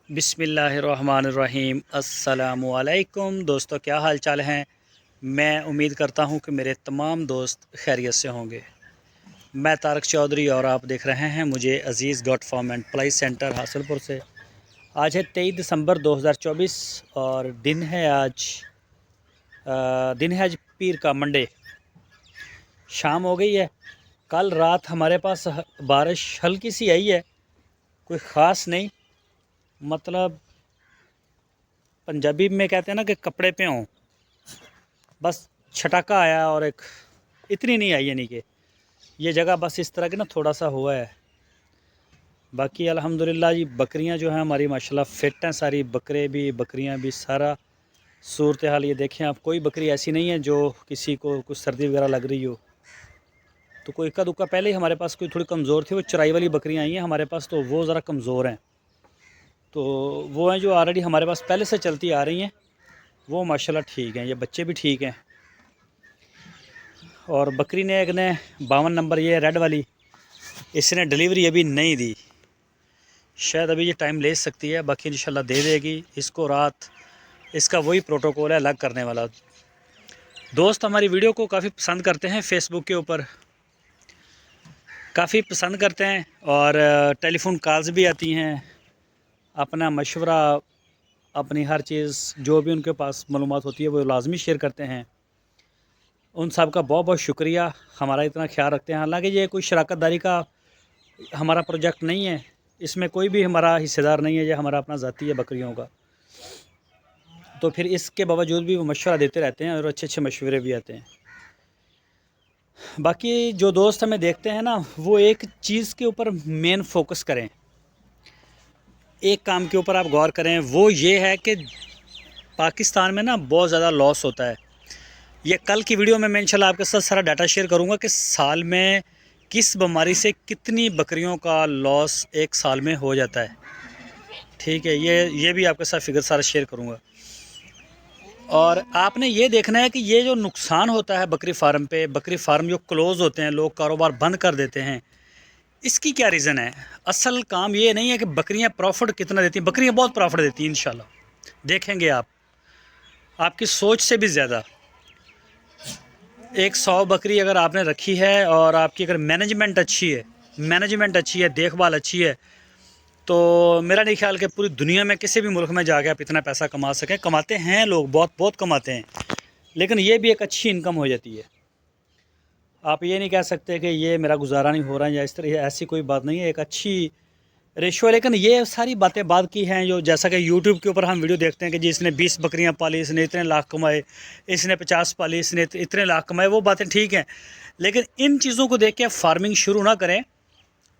बिस्मिल्लाहिर्रहमानिर्रहीम। अस्सलामुअलैकुम दोस्तों, क्या हाल चाल हैं। मैं उम्मीद करता हूं कि मेरे तमाम दोस्त खैरियत से होंगे। मैं तारक चौधरी और आप देख रहे हैं मुझे Aziz goat farm and ply centre Hasilpur से। आज है 23 दिसंबर 2024 और दिन है आज पीर का मंडे। शाम हो गई है। कल रात हमारे पास बारिश हल्की सी आई है, कोई ख़ास नहीं। मतलब पंजाबी में कहते हैं ना कि कपड़े पे हों, बस छटाका आया और एक इतनी नहीं आई, यानी कि ये जगह बस इस तरह की ना थोड़ा सा हुआ है। बाकी अल्हम्दुलिल्लाह जी, बकरियां जो हैं हमारी माशाल्लाह फिट हैं सारी, बकरे भी बकरियां भी सारा सूरत हाल ये देखें आप। कोई बकरी ऐसी नहीं है जो किसी को कुछ सर्दी वगैरह लग रही हो। तो कोई इक्का दुक्का पहले ही हमारे पास कोई थोड़ी कमज़ोर थी, वो चराई वाली बकरियाँ आई हैं हमारे पास, तो वो ज़रा कमज़ोर हैं। तो वो हैं जो ऑलरेडी हमारे पास पहले से चलती आ रही हैं, वो माशाल्लाह ठीक हैं। ये बच्चे भी ठीक हैं। और बकरी ने एक ने 52 नंबर, ये रेड वाली, इसने डिलीवरी अभी नहीं दी। शायद अभी ये टाइम ले सकती है, बाकी इंशाल्लाह दे देगी। इसको रात इसका वही प्रोटोकॉल है अलग करने वाला। दोस्त हमारी वीडियो को काफ़ी पसंद करते हैं, फेसबुक के ऊपर काफ़ी पसंद करते हैं और टेलीफोन कॉल्स भी आती हैं। अपना मशवरा, अपनी हर चीज़ जो भी उनके पास मालूमात होती है वो लाजमी शेयर करते हैं। उन सब का बहुत बहुत शुक्रिया, हमारा इतना ख्याल रखते हैं। हालांकि ये कोई शराकत दारी का हमारा प्रोजेक्ट नहीं है, इसमें कोई भी हमारा हिस्सेदार नहीं है, ये हमारा अपना ज़ाती है बकरियों का। तो फिर इसके बावजूद भी वो मशवरा देते रहते हैं और अच्छे अच्छे मशवरे भी आते हैं। बाकी जो दोस्त हमें देखते हैं ना, वो एक चीज़ के ऊपर मेन फोकस करें, एक काम के ऊपर आप गौर करें। वो ये है कि पाकिस्तान में ना बहुत ज़्यादा लॉस होता है। ये कल की वीडियो में मैं इंशाल्लाह आपके साथ सारा डाटा शेयर करूंगा कि साल में किस बीमारी से कितनी बकरियों का लॉस एक साल में हो जाता है। ठीक है, ये भी आपके साथ फिगर सारा शेयर करूंगा। और आपने ये देखना है कि ये जो नुकसान होता है बकरी फार्म पे, बकरी फार्म जो क्लोज़ होते हैं, लोग कारोबार बंद कर देते हैं, इसकी क्या रीज़न है। असल काम ये नहीं है कि बकरियां प्रॉफिट कितना देती हैं। बकरियां बहुत प्रॉफिट देती हैं, इंशाल्लाह देखेंगे आप, आपकी सोच से भी ज़्यादा। एक 100 बकरी अगर आपने रखी है और आपकी अगर मैनेजमेंट अच्छी है, देखभाल अच्छी है, तो मेरा नहीं ख्याल कि पूरी दुनिया में किसी भी मुल्क में जाके आप इतना पैसा कमा सकें। कमाते हैं लोग, बहुत बहुत कमाते हैं, लेकिन ये भी एक अच्छी इनकम हो जाती है। आप ये नहीं कह सकते कि ये मेरा गुजारा नहीं हो रहा है या इस तरह, ऐसी कोई बात नहीं है, एक अच्छी रेशो है। लेकिन ये सारी बातें बाद की हैं, जो जैसा कि यूट्यूब के ऊपर हम वीडियो देखते हैं कि जी इसने 20 बकरियां पाली, इसने इतने लाख कमाए, इसने 50 पाली, इसने इतने लाख कमाए, वो बातें ठीक हैं। लेकिन इन चीज़ों को देख के फार्मिंग शुरू ना करें।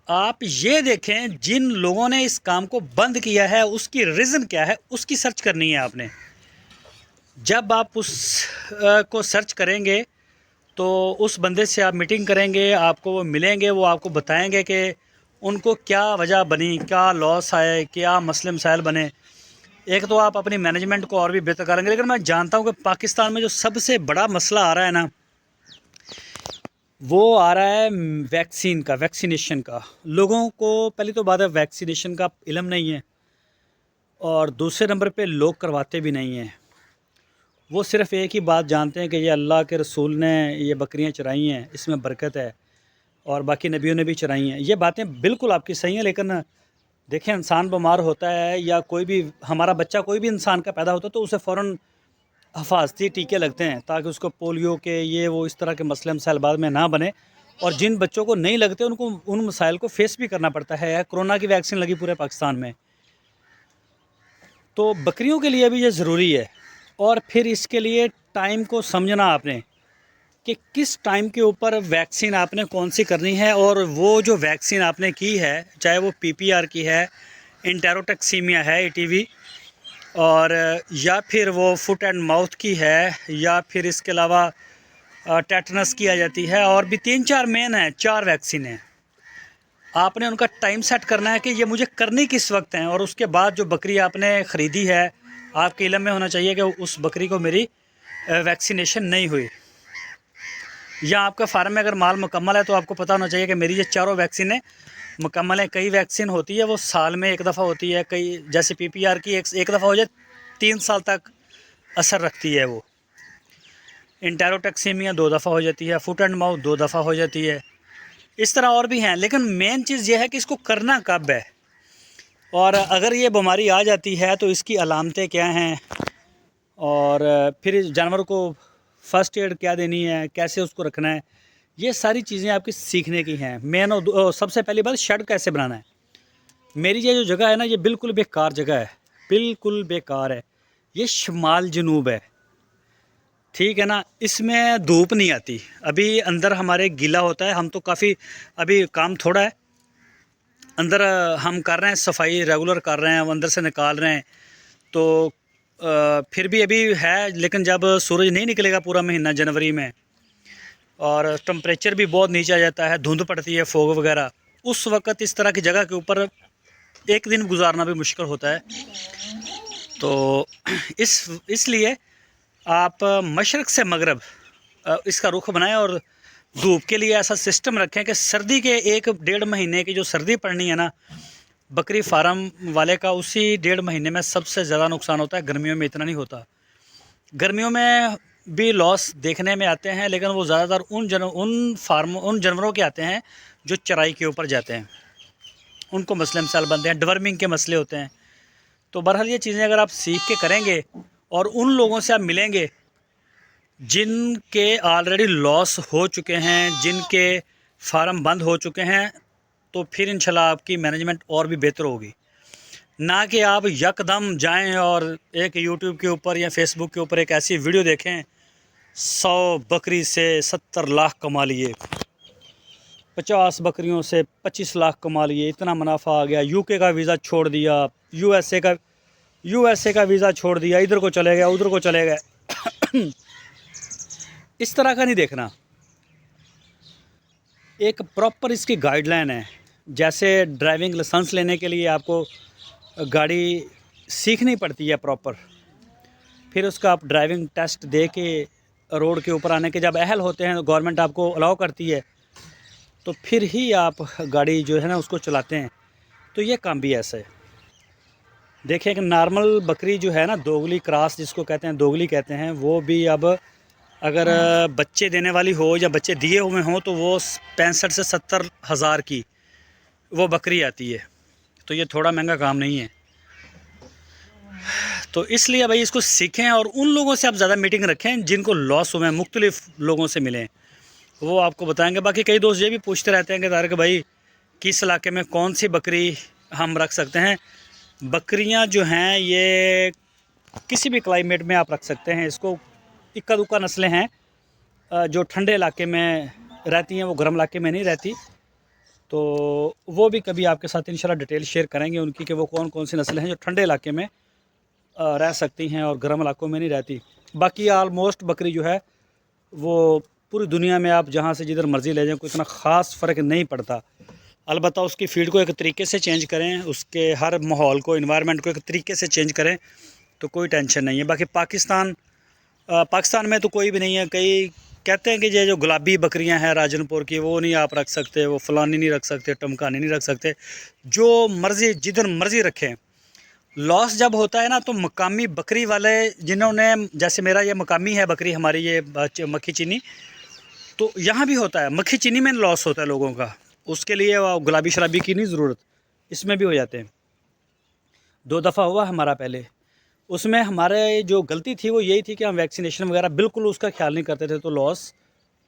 आप ये देखें जिन लोगों ने इस काम को बंद किया है उसकी रीज़न क्या है, उसकी सर्च करनी है आपने। जब आप उस को सर्च करेंगे तो उस बंदे से आप मीटिंग करेंगे, आपको वो मिलेंगे, वो आपको बताएंगे कि उनको क्या वजह बनी, क्या लॉस आए, क्या मसले मसाइल बने। एक तो आप अपनी मैनेजमेंट को और भी बेहतर करेंगे। लेकिन मैं जानता हूँ कि पाकिस्तान में जो सबसे बड़ा मसला आ रहा है ना, वो आ रहा है वैक्सीनेशन का। लोगों को पहली तो बात है वैक्सीनेशन का इल्म नहीं है, और दूसरे नंबर पे लोग करवाते भी नहीं हैं। वो सिर्फ़ एक ही बात जानते हैं कि ये अल्लाह के रसूल ने ये बकरियां चराई हैं, इसमें बरकत है, और बाकी नबियों ने भी चराई हैं। ये बातें बिल्कुल आपकी सही हैं, लेकिन देखें, इंसान बीमार होता है या कोई भी हमारा बच्चा कोई भी इंसान का पैदा होता है तो उसे फ़ौरन हिफाजती टीके लगते हैं ताकि उसको पोलियो के ये वो इस तरह के मसले मसाइल बाद में ना बने। और जिन बच्चों को नहीं लगते उनको उन मसाइल को फेस भी करना पड़ता है। कोरोना की वैक्सीन लगी पूरे पाकिस्तान में, तो बकरियों के लिए भी ये ज़रूरी है। और फिर इसके लिए टाइम को समझना आपने कि किस टाइम के ऊपर वैक्सीन आपने कौन सी करनी है। और वो जो वैक्सीन आपने की है, चाहे वो पीपीआर की है, इंटेरोटॉक्सीमिया है, ईटीवी, और या फिर वो फुट एंड माउथ की है, या फिर इसके अलावा टेटनस की आ जाती है, और भी 3-4 मेन हैं, 4 वैक्सीन हैं। आपने उनका टाइम सेट करना है कि ये मुझे करनी किस वक्त है। और उसके बाद जो बकरी आपने ख़रीदी है, आपके इल्म में होना चाहिए कि उस बकरी को मेरी वैक्सीनेशन नहीं हुई। या आपका फार्म में अगर माल मुकम्मल है तो आपको पता होना चाहिए कि मेरी ये चारों वैक्सीनें मुकम्मल है। कई वैक्सीन होती है वो साल में एक दफ़ा होती है, कई जैसे PPR की एक दफ़ा हो जाए 3 साल तक असर रखती है वो। इंटेरोटैक्सीमिया 2 दफ़ा हो जाती है, फुट एंड माउथ 2 दफ़ा हो जाती है। इस तरह और भी हैं, लेकिन मेन चीज़ ये है कि इसको करना कब है, और अगर ये बीमारी आ जाती है तो इसकी अलामतें क्या हैं, और फिर इस जानवर को फ़र्स्ट एड क्या देनी है, कैसे उसको रखना है, ये सारी चीज़ें आपकी सीखने की हैं। मेन और सबसे पहली बात, शेड कैसे बनाना है। मेरी ये जो जगह है ना, ये बिल्कुल बेकार जगह है, बिल्कुल बेकार है। ये शुमाल जनूब है, ठीक है ना। इसमें धूप नहीं आती। अभी अंदर हमारे गीला होता है, हम तो काफ़ी अभी काम थोड़ा है, अंदर हम कर रहे हैं सफाई, रेगुलर कर रहे हैं, हम अंदर से निकाल रहे हैं। तो फिर भी अभी है, लेकिन जब सूरज नहीं निकलेगा पूरा महीना जनवरी में, और टम्परेचर भी बहुत नीचे आ जाता है, धुंध पड़ती है, फोग वगैरह, उस वक़्त इस तरह की जगह के ऊपर एक दिन गुजारना भी मुश्किल होता है। तो इसलिए आप मशरक़ से मगरब इसका रुख बनाएं, और धूप के लिए ऐसा सिस्टम रखें कि सर्दी के 1-1.5 महीने की जो सर्दी पड़नी है ना बकरी फार्म वाले का, उसी 1.5 महीने में सबसे ज़्यादा नुकसान होता है। गर्मियों में इतना नहीं होता। गर्मियों में भी लॉस देखने में आते हैं, लेकिन वो ज़्यादातर उन जानवरों के आते हैं जो चराई के ऊपर जाते हैं, उनको मसले मसाइल बनते हैं, डवर्मिंग के मसले होते हैं। तो बहरहाल ये चीज़ें अगर आप सीख के करेंगे और उन लोगों से आप मिलेंगे जिनके ऑलरेडी लॉस हो चुके हैं, जिनके फार्म बंद हो चुके हैं, तो फिर इंशाल्लाह आपकी मैनेजमेंट और भी बेहतर होगी। ना कि आप यकदम जाएं और एक यूट्यूब के ऊपर या फेसबुक के ऊपर एक ऐसी वीडियो देखें, 100 बकरी से 70 लाख कमा लिए, 50 बकरियों से 25 लाख कमा लिए, इतना मुनाफा आ गया, यूके का वीज़ा छोड़ दिया, यूएसए का वीज़ा छोड़ दिया, इधर को चले गया, उधर को चले गए। इस तरह का नहीं देखना। एक प्रॉपर इसकी गाइडलाइन है। जैसे ड्राइविंग लाइसेंस लेने के लिए आपको गाड़ी सीखनी पड़ती है प्रॉपर, फिर उसका आप ड्राइविंग टेस्ट दे के रोड के ऊपर आने के जब अहल होते हैं तो गवर्नमेंट आपको अलाउ करती है, तो फिर ही आप गाड़ी जो है ना उसको चलाते हैं। तो ये काम भी ऐसा है। देखिए, एक नॉर्मल बकरी जो है ना, दोगली क्रॉस जिसको कहते हैं, दोगली कहते हैं, वो भी अब अगर बच्चे देने वाली हो या बच्चे दिए हुए हों तो वो 65 से 70 हज़ार की वो बकरी आती है। तो ये थोड़ा महंगा काम नहीं है। तो इसलिए भाई इसको सीखें, और उन लोगों से आप ज़्यादा मीटिंग रखें जिनको लॉस हुए हैं, मुख्तलिफ़ लोगों से मिलें, वो आपको बताएंगे। बाकी कई दोस्त ये भी पूछते रहते हैं कि तारिक भाई किस इलाके में कौन सी बकरी हम रख सकते हैं। बकरियां जो हैं ये किसी भी क्लाइमेट में आप रख सकते हैं। इसको इक्का दुक्का नस्लें हैं जो ठंडे इलाके में रहती हैं, वो गर्म इलाके में नहीं रहती। तो वो भी कभी आपके साथ इंशाल्लाह डिटेल शेयर करेंगे उनकी, कि वो कौन कौन सी नस्लें हैं जो ठंडे इलाके में रह सकती हैं और गर्म इलाकों में नहीं रहती। बाकी आलमोस्ट बकरी जो है वो पूरी दुनिया में आप जहाँ से जिधर मर्ज़ी ले जाएं, कोई इतना ख़ास फ़र्क नहीं पड़ता। अलबत्ता उसकी फ़ीड को एक तरीके से चेंज करें, उसके हर माहौल को, इन्वायरमेंट को एक तरीके से चेंज करें, तो कोई टेंशन नहीं है। बाकी पाकिस्तान में तो कोई भी नहीं है। कई कहते हैं कि ये जो गुलाबी बकरियां हैं राजनपुर की, वो नहीं आप रख सकते, वो फ़लानी नहीं रख सकते, टमकानी नहीं रख सकते। जो मर्ज़ी जिधर मर्ज़ी रखें। लॉस जब होता है ना तो मकामी बकरी वाले जिन्होंने, जैसे मेरा ये मकामी है बकरी हमारी, ये मक्खी चीनी, तो यहाँ भी होता है, मक्खी चीनी में लॉस होता है लोगों का। उसके लिए गुलाबी शराबी की नहीं ज़रूरत, इसमें भी हो जाते हैं। 2 दफ़ा हुआ हमारा पहले। उसमें हमारे जो गलती थी वो यही थी कि हम वैक्सीनेशन वगैरह बिल्कुल उसका ख्याल नहीं करते थे, तो लॉस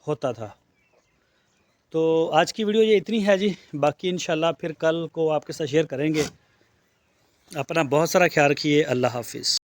होता था। तो आज की वीडियो ये इतनी है जी। बाकी इंशाल्लाह फिर कल को आपके साथ शेयर करेंगे। अपना बहुत सारा ख्याल रखिए। अल्लाह हाफिज़।